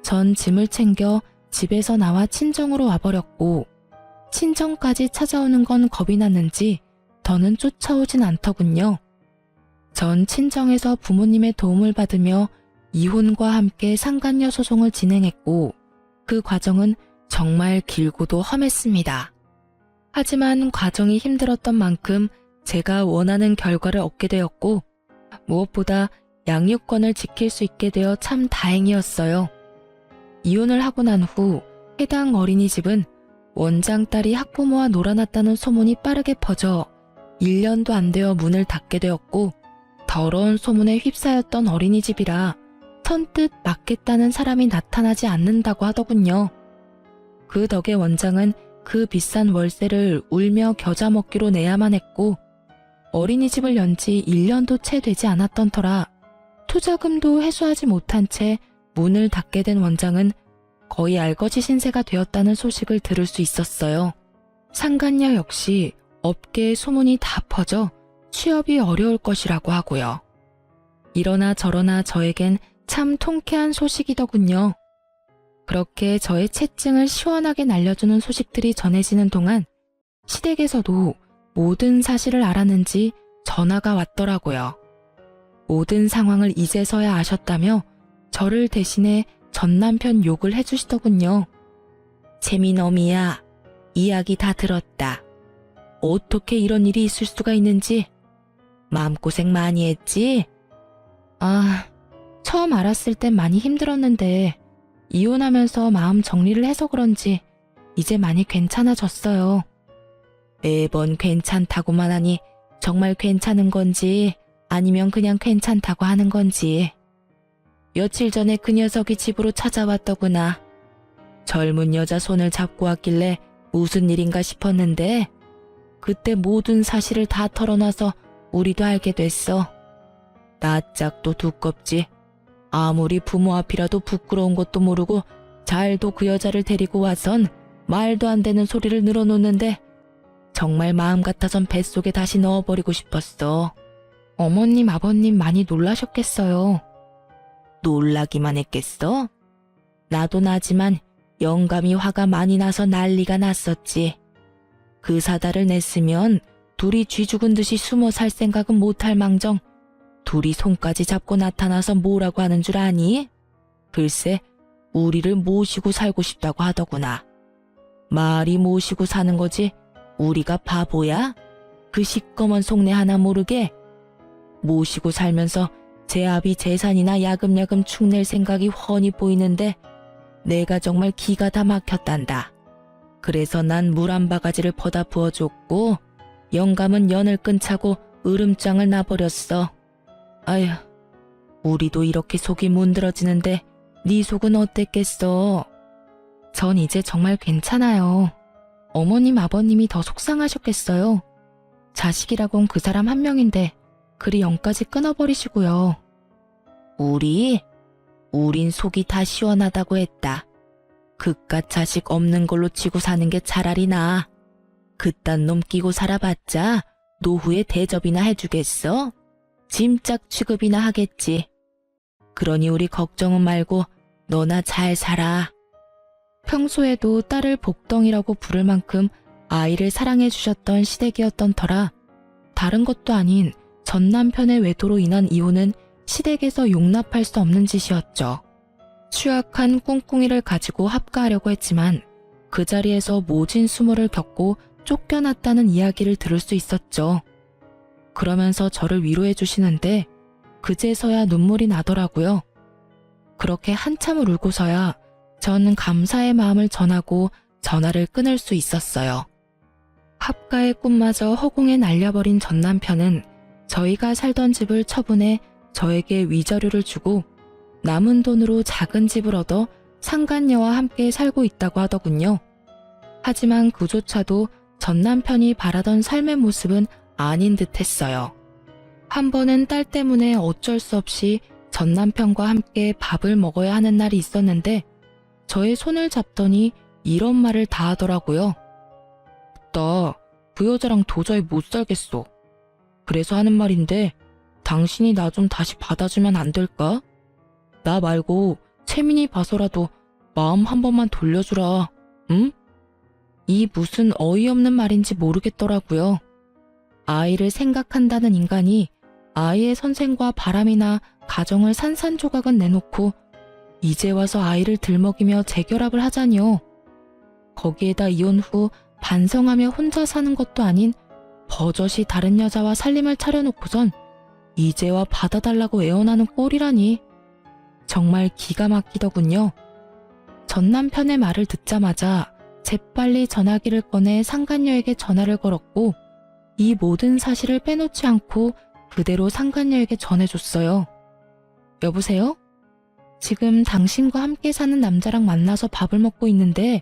전 짐을 챙겨 집에서 나와 친정으로 와버렸고 친정까지 찾아오는 건 겁이 났는지 더는 쫓아오진 않더군요. 전 친정에서 부모님의 도움을 받으며 이혼과 함께 상간녀 소송을 진행했고 그 과정은 정말 길고도 험했습니다. 하지만 과정이 힘들었던 만큼 제가 원하는 결과를 얻게 되었고 무엇보다 양육권을 지킬 수 있게 되어 참 다행이었어요. 이혼을 하고 난 후 해당 어린이집은 원장 딸이 학부모와 놀아났다는 소문이 빠르게 퍼져 1년도 안 되어 문을 닫게 되었고 더러운 소문에 휩싸였던 어린이집이라 선뜻 맡겠다는 사람이 나타나지 않는다고 하더군요. 그 덕에 원장은 그 비싼 월세를 울며 겨자 먹기로 내야만 했고 어린이집을 연 지 1년도 채 되지 않았던 터라 투자금도 회수하지 못한 채 문을 닫게 된 원장은 거의 알거지 신세가 되었다는 소식을 들을 수 있었어요. 상간녀 역시 업계에 소문이 다 퍼져 취업이 어려울 것이라고 하고요. 이러나 저러나 저에겐 참 통쾌한 소식이더군요. 그렇게 저의 채증을 시원하게 날려주는 소식들이 전해지는 동안 시댁에서도 모든 사실을 알았는지 전화가 왔더라고요. 모든 상황을 이제서야 아셨다며 저를 대신해 전 남편 욕을 해주시더군요. 채민어미야, 이야기 다 들었다. 어떻게 이런 일이 있을 수가 있는지 마음고생 많이 했지? 아, 처음 알았을 땐 많이 힘들었는데 이혼하면서 마음 정리를 해서 그런지 이제 많이 괜찮아졌어요. 매번 괜찮다고만 하니 정말 괜찮은 건지 아니면 그냥 괜찮다고 하는 건지. 며칠 전에 그 녀석이 집으로 찾아왔더구나. 젊은 여자 손을 잡고 왔길래 무슨 일인가 싶었는데 그때 모든 사실을 다 털어놔서 우리도 알게 됐어. 낯짝도 두껍지. 아무리 부모 앞이라도 부끄러운 것도 모르고 잘도 그 여자를 데리고 와선 말도 안 되는 소리를 늘어놓는데 정말 마음 같아선 뱃속에 다시 넣어버리고 싶었어. 어머님, 아버님 많이 놀라셨겠어요. 놀라기만 했겠어? 나도 나지만 영감이 화가 많이 나서 난리가 났었지. 그 사달을 냈으면 둘이 쥐 죽은 듯이 숨어 살 생각은 못할 망정 둘이 손까지 잡고 나타나서 뭐라고 하는 줄 아니? 글쎄 우리를 모시고 살고 싶다고 하더구나. 말이 모시고 사는 거지 우리가 바보야? 그 시꺼먼 속내 하나 모르게? 모시고 살면서 제 아비 재산이나 야금야금 축낼 생각이 훤히 보이는데 내가 정말 기가 다 막혔단다. 그래서 난 물 한 바가지를 퍼다 부어줬고 영감은 연을 끈차고 으름장을 놔버렸어. 아휴, 우리도 이렇게 속이 문드러지는데 네 속은 어땠겠어? 전 이제 정말 괜찮아요. 어머님, 아버님이 더 속상하셨겠어요. 자식이라곤 그 사람 한 명인데 그리 영까지 끊어버리시고요. 우린 속이 다 시원하다고 했다. 그깟 자식 없는 걸로 치고 사는 게 차라리 나아. 그딴 놈 끼고 살아봤자 노후에 대접이나 해주겠어? 짐짝 취급이나 하겠지. 그러니 우리 걱정은 말고 너나 잘 살아. 평소에도 딸을 복덩이라고 부를 만큼 아이를 사랑해 주셨던 시댁이었던 터라 다른 것도 아닌 전 남편의 외도로 인한 이혼은 시댁에서 용납할 수 없는 짓이었죠. 취약한 꿍꿍이를 가지고 합가하려고 했지만 그 자리에서 모진 수모를 겪고 쫓겨났다는 이야기를 들을 수 있었죠. 그러면서 저를 위로해 주시는데 그제서야 눈물이 나더라고요. 그렇게 한참을 울고서야 전 감사의 마음을 전하고 전화를 끊을 수 있었어요. 합가의 꿈마저 허공에 날려버린 전 남편은 저희가 살던 집을 처분해 저에게 위자료를 주고 남은 돈으로 작은 집을 얻어 상간녀와 함께 살고 있다고 하더군요. 하지만 그조차도 전 남편이 바라던 삶의 모습은 아닌 듯 했어요. 한 번은 딸 때문에 어쩔 수 없이 전 남편과 함께 밥을 먹어야 하는 날이 있었는데 저의 손을 잡더니 이런 말을 다 하더라고요. 나 그 여자랑 도저히 못 살겠어. 그래서 하는 말인데 당신이 나 좀 다시 받아주면 안 될까? 나 말고 채민이 봐서라도 마음 한 번만 돌려주라. 응? 이 무슨 어이없는 말인지 모르겠더라고요. 아이를 생각한다는 인간이 아이의 선생과 바람이나 가정을 산산조각은 내놓고 이제 와서 아이를 들먹이며 재결합을 하자니요. 거기에다 이혼 후 반성하며 혼자 사는 것도 아닌 버젓이 다른 여자와 살림을 차려놓고선 이제와 받아달라고 애원하는 꼴이라니. 정말 기가 막히더군요. 전 남편의 말을 듣자마자 재빨리 전화기를 꺼내 상간녀에게 전화를 걸었고 이 모든 사실을 빼놓지 않고 그대로 상간녀에게 전해줬어요. 여보세요? 지금 당신과 함께 사는 남자랑 만나서 밥을 먹고 있는데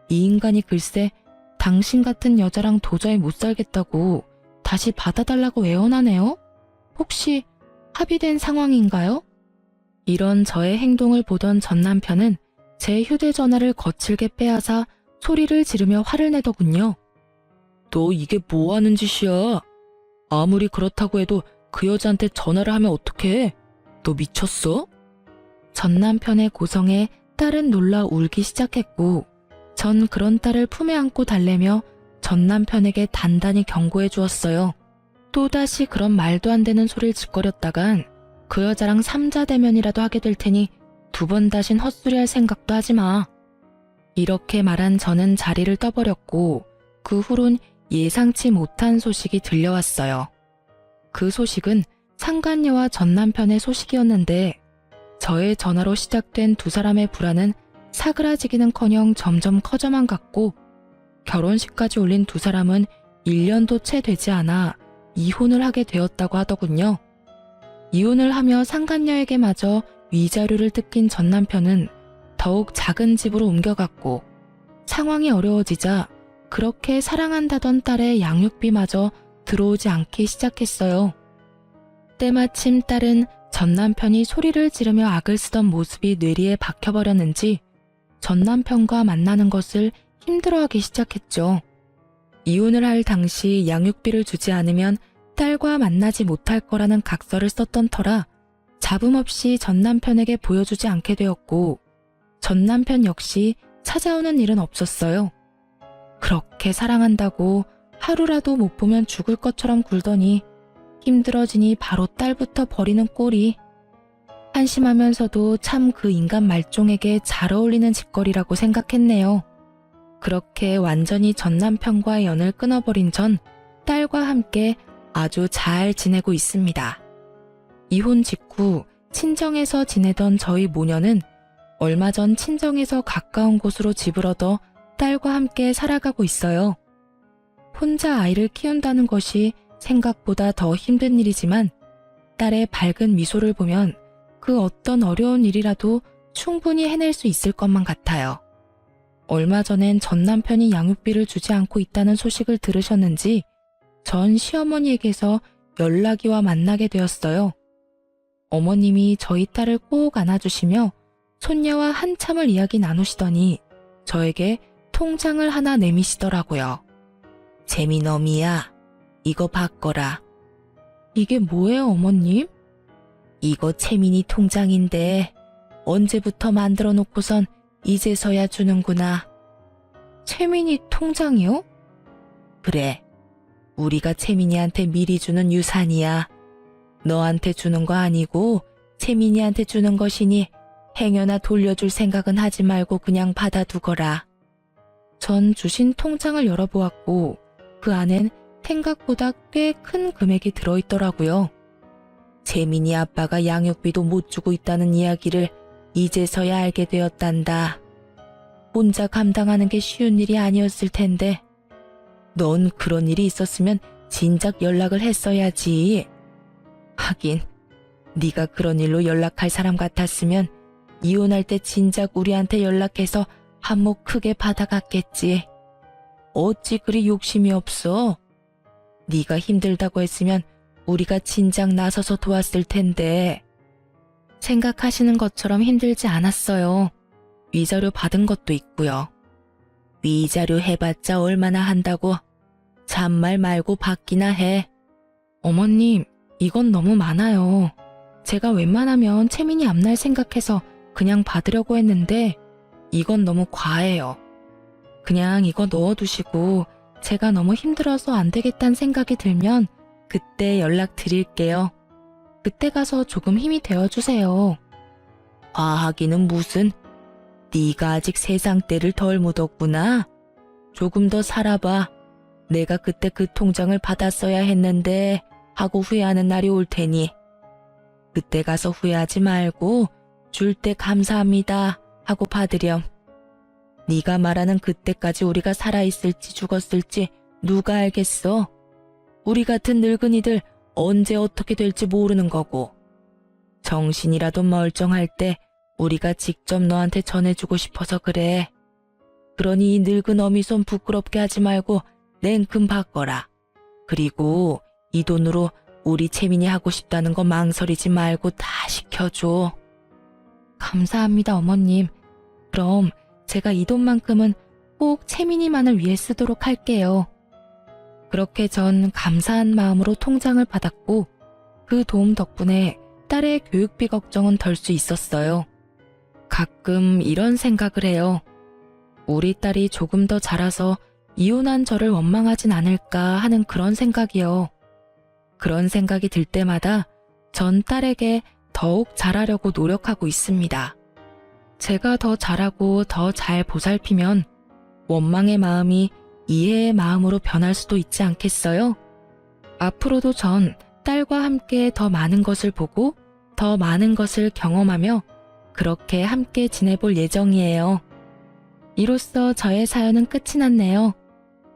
이 인간이 글쎄 당신 같은 여자랑 도저히 못 살겠다고 다시 받아달라고 애원하네요? 혹시 합의된 상황인가요? 이런 저의 행동을 보던 전 남편은 제 휴대전화를 거칠게 빼앗아 소리를 지르며 화를 내더군요. 너 이게 뭐 하는 짓이야? 아무리 그렇다고 해도 그 여자한테 전화를 하면 어떡해? 너 미쳤어? 전 남편의 고성에 딸은 놀라 울기 시작했고 전 그런 딸을 품에 안고 달래며 전 남편에게 단단히 경고해 주었어요. 또다시 그런 말도 안 되는 소리를 짓거렸다간 그 여자랑 삼자대면이라도 하게 될 테니 두 번 다신 헛소리할 생각도 하지 마. 이렇게 말한 저는 자리를 떠버렸고 그 후론 예상치 못한 소식이 들려왔어요. 그 소식은 상간녀와 전 남편의 소식이었는데 저의 전화로 시작된 두 사람의 불화는 사그라지기는커녕 점점 커져만 갔고 결혼식까지 올린 두 사람은 1년도 채 되지 않아 이혼을 하게 되었다고 하더군요. 이혼을 하며 상간녀에게마저 위자료를 뜯긴 전 남편은 더욱 작은 집으로 옮겨갔고 상황이 어려워지자 그렇게 사랑한다던 딸의 양육비마저 들어오지 않기 시작했어요. 때마침 딸은 전 남편이 소리를 지르며 악을 쓰던 모습이 뇌리에 박혀버렸는지 전 남편과 만나는 것을 힘들어하기 시작했죠. 이혼을 할 당시 양육비를 주지 않으면 딸과 만나지 못할 거라는 각서를 썼던 터라 잡음없이 전 남편에게 보여주지 않게 되었고 전 남편 역시 찾아오는 일은 없었어요. 그렇게 사랑한다고 하루라도 못 보면 죽을 것처럼 굴더니 힘들어지니 바로 딸부터 버리는 꼴이 한심하면서도 참 그 인간 말종에게 잘 어울리는 짓거리라고 생각했네요. 그렇게 완전히 전 남편과의 연을 끊어버린 전 딸과 함께 아주 잘 지내고 있습니다. 이혼 직후 친정에서 지내던 저희 모녀는 얼마 전 친정에서 가까운 곳으로 집을 얻어 딸과 함께 살아가고 있어요. 혼자 아이를 키운다는 것이 생각보다 더 힘든 일이지만 딸의 밝은 미소를 보면 그 어떤 어려운 일이라도 충분히 해낼 수 있을 것만 같아요. 얼마 전엔 전 남편이 양육비를 주지 않고 있다는 소식을 들으셨는지 전 시어머니에게서 연락이 와 만나게 되었어요. 어머님이 저희 딸을 꼭 안아주시며 손녀와 한참을 이야기 나누시더니 저에게 통장을 하나 내미시더라고요. 재민엄이야, 이거 바꿔라. 이게 뭐예요, 어머님? 이거 채민이 통장인데 언제부터 만들어 놓고선 이제서야 주는구나. 채민이 통장이요? 그래, 우리가 채민이한테 미리 주는 유산이야. 너한테 주는 거 아니고 채민이한테 주는 것이니 행여나 돌려줄 생각은 하지 말고 그냥 받아두거라. 전 주신 통장을 열어보았고 그 안엔 생각보다 꽤 큰 금액이 들어있더라고요. 채민이 아빠가 양육비도 못 주고 있다는 이야기를 이제서야 알게 되었단다. 혼자 감당하는 게 쉬운 일이 아니었을 텐데 넌 그런 일이 있었으면 진작 연락을 했어야지. 하긴 네가 그런 일로 연락할 사람 같았으면 이혼할 때 진작 우리한테 연락해서 한몫 크게 받아갔겠지. 어찌 그리 욕심이 없어? 네가 힘들다고 했으면 우리가 진작 나서서 도왔을 텐데. 생각하시는 것처럼 힘들지 않았어요. 위자료 받은 것도 있고요. 위자료 해봤자 얼마나 한다고. 잔말 말고 받기나 해. 어머님, 이건 너무 많아요. 제가 웬만하면 채민이 앞날 생각해서 그냥 받으려고 했는데 이건 너무 과해요. 그냥 이거 넣어두시고 제가 너무 힘들어서 안 되겠다는 생각이 들면 그때 연락드릴게요. 그때 가서 조금 힘이 되어주세요. 화하기는 무슨? 네가 아직 세상 때를 덜 묻었구나. 조금 더 살아봐. 내가 그때 그 통장을 받았어야 했는데 하고 후회하는 날이 올 테니 그때 가서 후회하지 말고 줄 때 감사합니다 하고 받으렴. 네가 말하는 그때까지 우리가 살아있을지 죽었을지 누가 알겠어? 우리 같은 늙은이들 언제 어떻게 될지 모르는 거고. 정신이라도 멀쩡할 때 우리가 직접 너한테 전해주고 싶어서 그래. 그러니 이 늙은 어미손 부끄럽게 하지 말고 냉큼 바꿔라. 그리고 이 돈으로 우리 채민이 하고 싶다는 거 망설이지 말고 다 시켜줘. 감사합니다, 어머님. 그럼 제가 이 돈만큼은 꼭 채민이만을 위해 쓰도록 할게요. 그렇게 전 감사한 마음으로 통장을 받았고 그 도움 덕분에 딸의 교육비 걱정은 덜 수 있었어요. 가끔 이런 생각을 해요. 우리 딸이 조금 더 자라서 이혼한 저를 원망하진 않을까 하는 그런 생각이요. 그런 생각이 들 때마다 전 딸에게 더욱 잘하려고 노력하고 있습니다. 제가 더 잘하고 더 잘 보살피면 원망의 마음이 이해의 마음으로 변할 수도 있지 않겠어요? 앞으로도 전 딸과 함께 더 많은 것을 보고 더 많은 것을 경험하며 그렇게 함께 지내볼 예정이에요. 이로써 저의 사연은 끝이 났네요.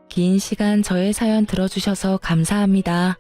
긴 시간 저의 사연 들어주셔서 감사합니다.